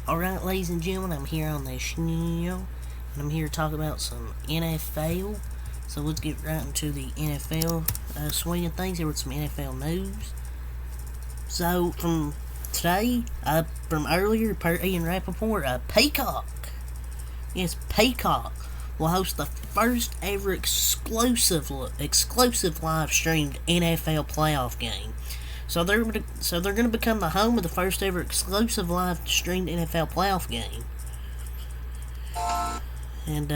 Alright, ladies and gentlemen, I'm here on the show, and I'm here to talk about some NFL. So let's get right into the NFL swing of things. Here with some NFL news. So, from today, from earlier, per Ian Rappaport, Peacock, yes, Peacock, will host the first ever exclusive live streamed NFL playoff game. So they're going to become the home of the first ever exclusive live streamed NFL playoff game, and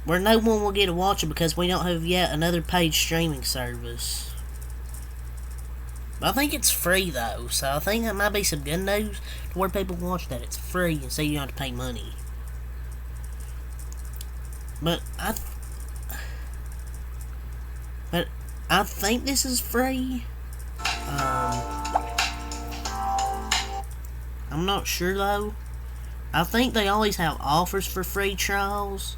where no one will get to watch it because we don't have yet another paid streaming service. I think it's free though, so I think that might be some good news to where people watch that it's free and so you don't have to pay money. But I think this is free. I'm not sure though. I think they always have offers for free trials.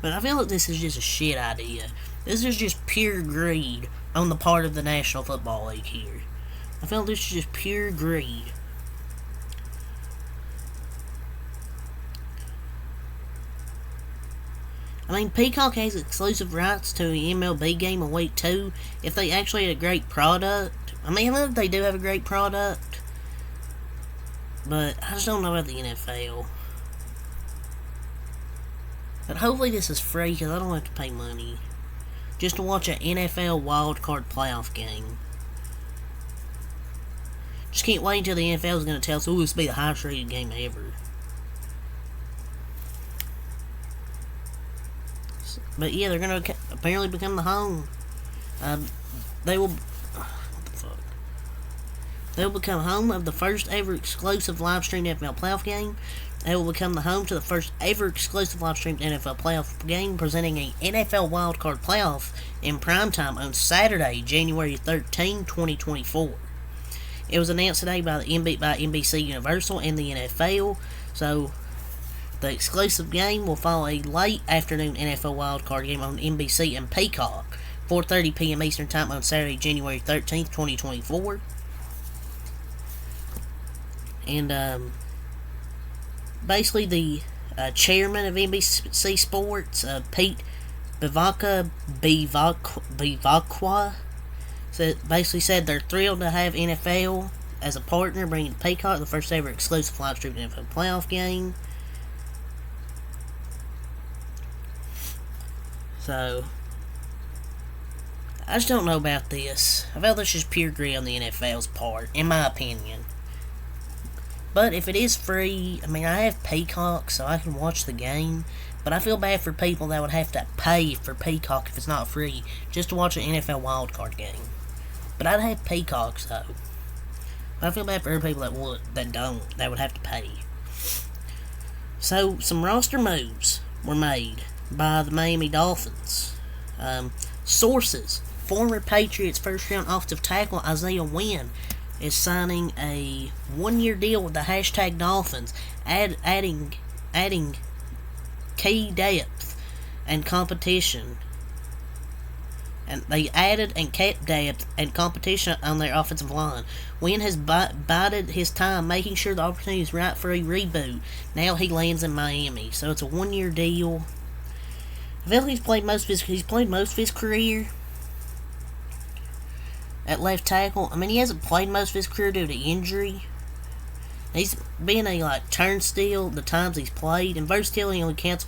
But I feel like this is just a shit idea. This is just pure greed on the part of the National Football League here. I feel like this is just pure greed. I mean, Peacock has exclusive rights to the MLB game in week 2 if they actually had a great product. I mean, I know they do have a great product, but I just don't know about the NFL. But hopefully this is free because I don't have to pay money just to watch an NFL wildcard playoff game. Just can't wait until the NFL is going to tell us, this will be the highest rated game ever. But yeah, they're going to apparently become the home. They will become home of the first ever exclusive live streamed NFL playoff game. They will become the home to the first ever exclusive live streamed NFL playoff game, presenting a NFL wildcard playoff in primetime on Saturday, January 13, 2024. It was announced today by NBC Universal and the NFL. So the exclusive game will follow a late afternoon NFL wildcard game on NBC and Peacock, 4:30 p.m. Eastern Time on Saturday, January 13th, 2024. And basically the chairman of NBC Sports, Pete Bevacqua, basically said they're thrilled to have NFL as a partner, bringing to Peacock the first ever exclusive live streamed NFL playoff game. So, I just don't know about this. I feel this is pure greed on the NFL's part, in my opinion. But if it is free, I mean, I have Peacock, so I can watch the game. But I feel bad for people that would have to pay for Peacock if it's not free, just to watch an NFL wildcard game. But I'd have Peacock, so. But I feel bad for people that would have to pay. So, some roster moves were made by the Miami Dolphins. Sources: former Patriots first-round offensive tackle Isaiah Wynn is signing a one-year deal with the hashtag Dolphins, adding key depth and competition. And they added and kept depth and competition on their offensive line. Wynn has bided his time, making sure the opportunity is right for a reboot. Now he lands in Miami, so it's a one-year deal. I feel like he's played most of his career at left tackle. I mean, he hasn't played most of his career due to injury. He's been a turnstile the times he's played, and versatility only counts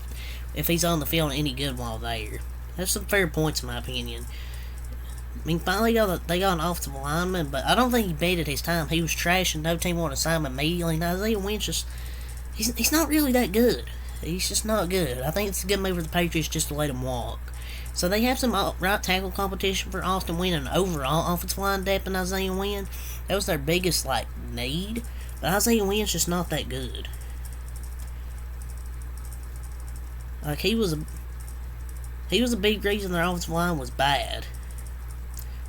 if he's on the field any good while there. That's some fair points in my opinion. I mean, finally they got an offensive lineman, but I don't think he baited his time. He was trash and no team wanted to sign him immediately. Now Isaiah Wynn's he's not really that good. He's just not good. I think it's a good move for the Patriots just to let him walk. So they have some right tackle competition for Austin Wynn and overall offensive line depth in Isaiah Wynn. That was their biggest need. But Isaiah Wynn's just not that good. He was a big reason their offensive line was bad.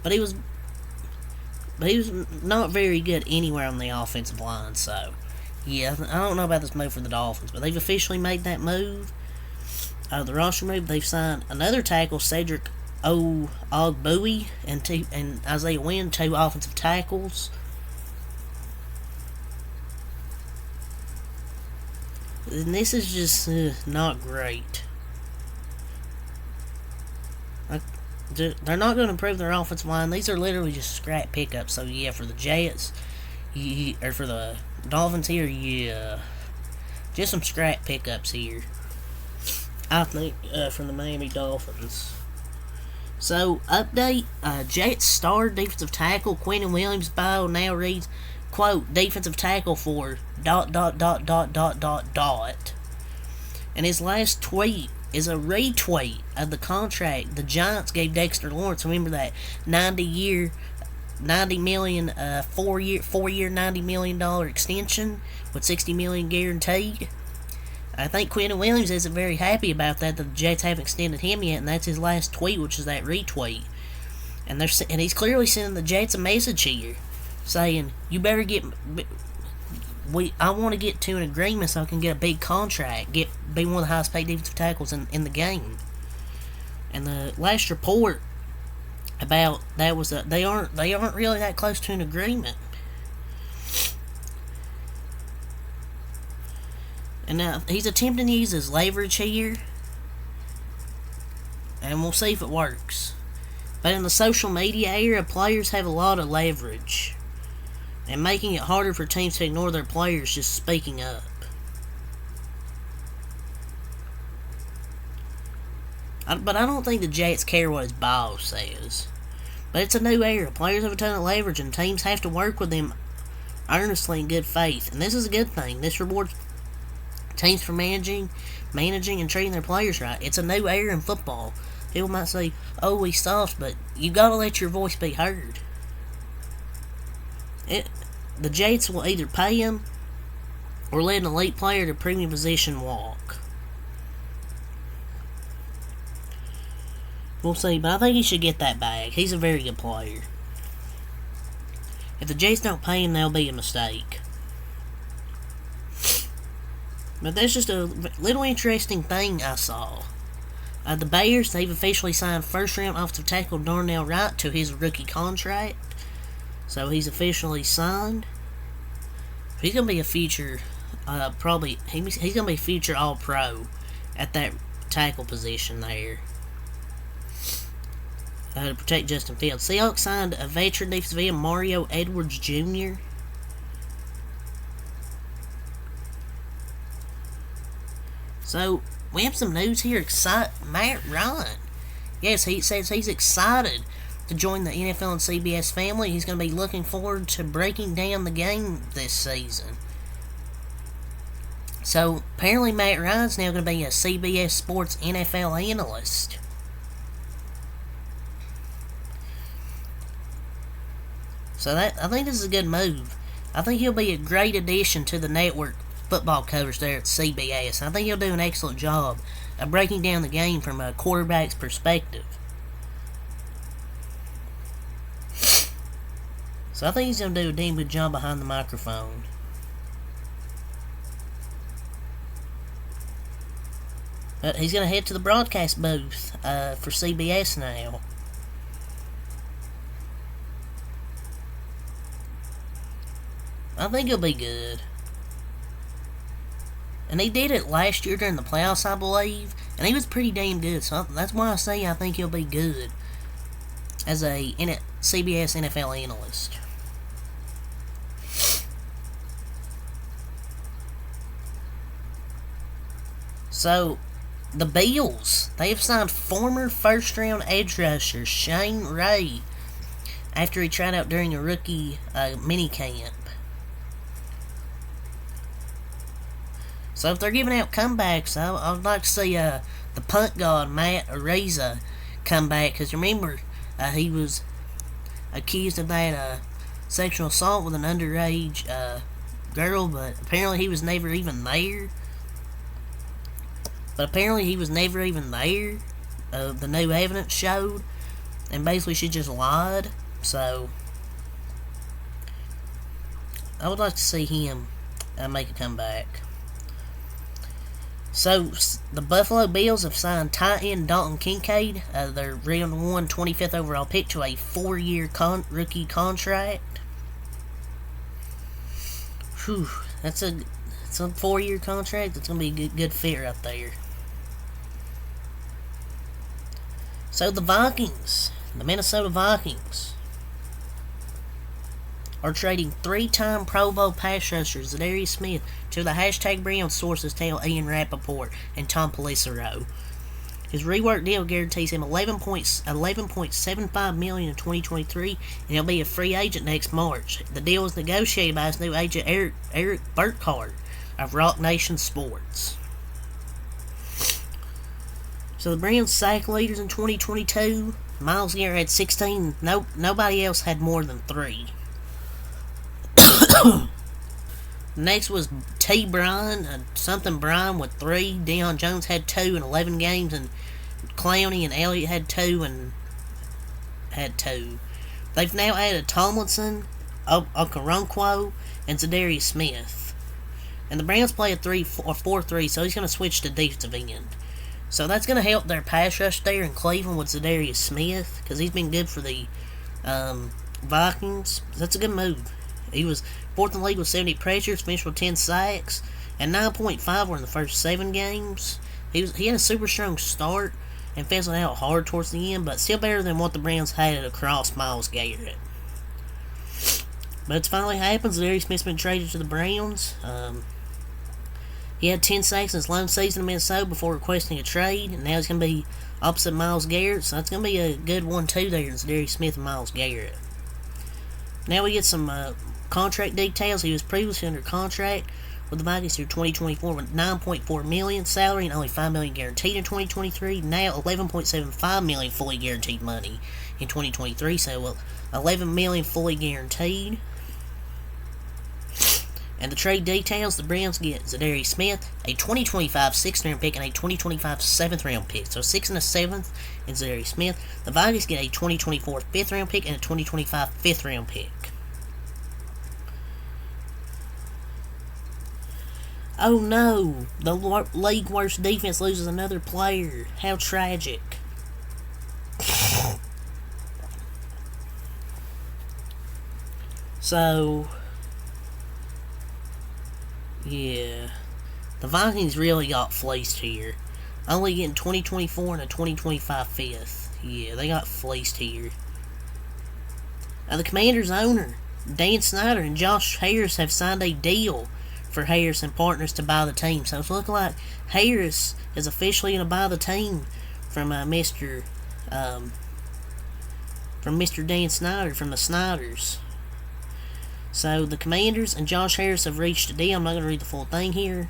But he was not very good anywhere on the offensive line, so yeah, I don't know about this move for the Dolphins, but they've officially made that move. The roster move, they've signed another tackle, Cedric Ogbui and Isaiah Wynn, two offensive tackles. And this is just not great. They're not going to improve their offensive line. These are literally just scrap pickups. So yeah, for the Jets, or for the Dolphins here, yeah, just some scrap pickups here. I think from the Miami Dolphins. So update: Jets star defensive tackle Quentin Williams' bio now reads, quote, defensive tackle for ... And his last tweet is a retweet of the contract the Giants gave Dexter Lawrence. Remember that 90 million, 4-year, $90 million extension with $60 million guaranteed. I think Quentin Williams isn't very happy about that. The Jets haven't extended him yet, and that's his last tweet, which is that retweet. And he's clearly sending the Jets a message here, saying, "You better get. I want to get to an agreement so I can get a big contract, be one of the highest paid defensive tackles in the game." And the last report about that was that they aren't really that close to an agreement. And now he's attempting to use his leverage here, and we'll see if it works. But in the social media era, players have a lot of leverage, and making it harder for teams to ignore their players just speaking up. But I don't think the Jets care what his boss says. But it's a new era. Players have a ton of leverage, and teams have to work with them earnestly in good faith. And this is a good thing. This rewards teams for managing and treating their players right. It's a new era in football. People might say, "Oh, we soft," but you gotta let your voice be heard. The Jets will either pay him or let an elite player to premium position walk. We'll see, but I think he should get that back. He's a very good player. If the Jets don't pay him, that'll be a mistake. But that's just a little interesting thing I saw. The Bears, they've officially signed first-round offensive tackle Darnell Wright to his rookie contract. So he's officially signed. He's going to be a future, he's going to be a future All-Pro at that tackle position there. To protect Justin Fields. Seahawks signed a veteran defensive end, Mario Edwards Jr. So, we have some news here. Matt Ryan. Yes, he says he's excited to join the NFL and CBS family. He's going to be looking forward to breaking down the game this season. So, apparently Matt Ryan's now going to be a CBS Sports NFL analyst. So I think this is a good move. I think he'll be a great addition to the network football coverage there at CBS. I think he'll do an excellent job of breaking down the game from a quarterback's perspective. So I think he's going to do a damn good job behind the microphone. But he's going to head to the broadcast booth for CBS now. I think he'll be good. And he did it last year during the playoffs, I believe. And he was pretty damn good. So that's why I say I think he'll be good as a CBS NFL analyst. So, the Bills, they have signed former first-round edge rusher Shane Ray after he tried out during a rookie minicamp. So if they're giving out comebacks, I would like to see the punt god Matt Araiza come back. Because remember, he was accused of that sexual assault with an underage girl, but apparently he was never even there. The new evidence showed, and basically she just lied. So I would like to see him make a comeback. So, the Buffalo Bills have signed tight end Dalton Kincaid, their round 1 25th overall pick, to a 4-year rookie contract. Whew, that's a 4-year contract. That's going to be a good fit right there. So, the Minnesota Vikings, are trading 3-time Pro Bowl pass rusher Zadarius Smith to the hashtag Browns, sources tell Ian Rappaport and Tom Pelissero. His rework deal guarantees him $11.75 million in 2023, and he'll be a free agent next March. The deal was negotiated by his new agent Eric Burkhardt of Rock Nation Sports. So the Browns sack leaders in 2022. Myles Garrett had 16. Nobody else had more than 3. Next was T. Bryan, Bryan with 3. Deion Jones had 2 in 11 games, and Clowney and Elliott had 2 and had 2. They've now added Tomlinson, Okoronkwo, and Zadarius Smith. And the Browns play a 4-3, so he's going to switch to defensive end. So that's going to help their pass rush there in Cleveland with Zadarius Smith, because he's been good for the Vikings. That's a good move. He was 4th in the league with 70 pressures, finished with 10 sacks, and 9.5 were in the first 7 games. He had a super strong start and fizzled out hard towards the end, but still better than what the Browns had across Myles Garrett. But it's finally happened. Zadarius Smith's been traded to the Browns. He had 10 sacks in his lone season in Minnesota before requesting a trade, and now he's going to be opposite Myles Garrett, so that's going to be a good 1-2 there, Zadarius Smith and Myles Garrett. Now we get some contract details. He was previously under contract with the Vikings through 2024 with $9.4 million salary and only $5 million guaranteed in 2023. Now $11.75 million fully guaranteed money in 2023. So $11 million fully guaranteed. And the trade details: the Browns get Zadarius Smith, a 2025 6th round pick, and a 2025 7th round pick. So 6th and a 7th in Zadarius Smith. The Vikings get a 2024 5th round pick and a 2025 5th round pick. Oh no! The league worst defense loses another player. How tragic. So, yeah. The Vikings really got fleeced here. Only getting 2024 and a 2025 5th. Yeah, they got fleeced here. Now, the Commanders' owner, Dan Snyder and Josh Harris, have signed a deal for Harris and partners to buy the team. So it's looking like Harris is officially going to buy the team from Mr. Dan Snyder, from the Snyders. So the Commanders and Josh Harris have reached a deal. I'm not going to read the full thing here.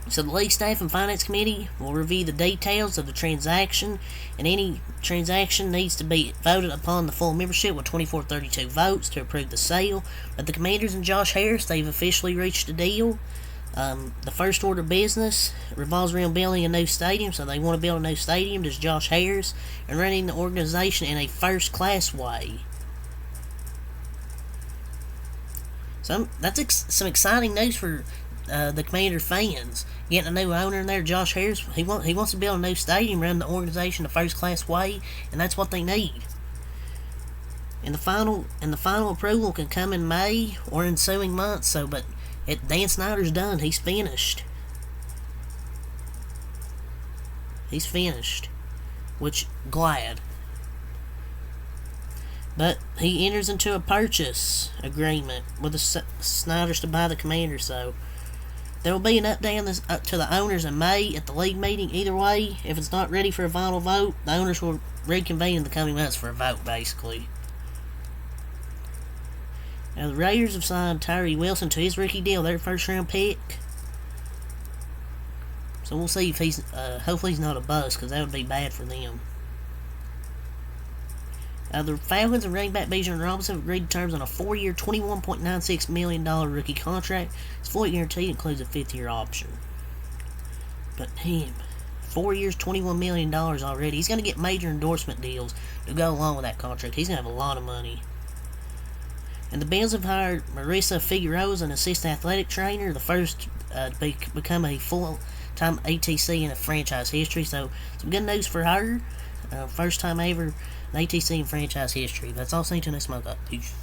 So the league staff and finance committee will review the details of the transaction, and any transaction needs to be voted upon the full membership with 24-32 votes to approve the sale. But the Commanders and Josh Harris, they've officially reached a deal. The first order of business revolves around building a new stadium, so they want to build a new stadium, does Josh Harris, and running the organization in a first-class way. So that's some exciting news for the Commander fans. Getting a new owner in there, Josh Harris. He wants to build a new stadium, run the organization a first class way, and that's what they need. And the final approval can come in May or ensuing months. So, but Dan Snyder's done. He's finished. He's finished, which glad. But he enters into a purchase agreement with the Snyders to buy the Commander, so there will be an update on this to the owners in May at the league meeting. Either way, if it's not ready for a final vote, the owners will reconvene in the coming months for a vote, basically. Now, the Raiders have signed Tyree Wilson to his rookie deal, their first-round pick. So we'll see if he's, hopefully he's not a bust, because that would be bad for them. The Falcons and running back Bijan Robinson have agreed to terms on a 4-year, $21.96 million rookie contract. His fully guaranteed includes a 5th-year option. But him, 4 years, $21 million already. He's going to get major endorsement deals to go along with that contract. He's going to have a lot of money. And the Bills have hired Marissa Figueroa as an assistant athletic trainer, the first become a full-time ATC in a franchise history. So some good news for her. First time ever in ATC in franchise history. That's all. See you next month. Peace.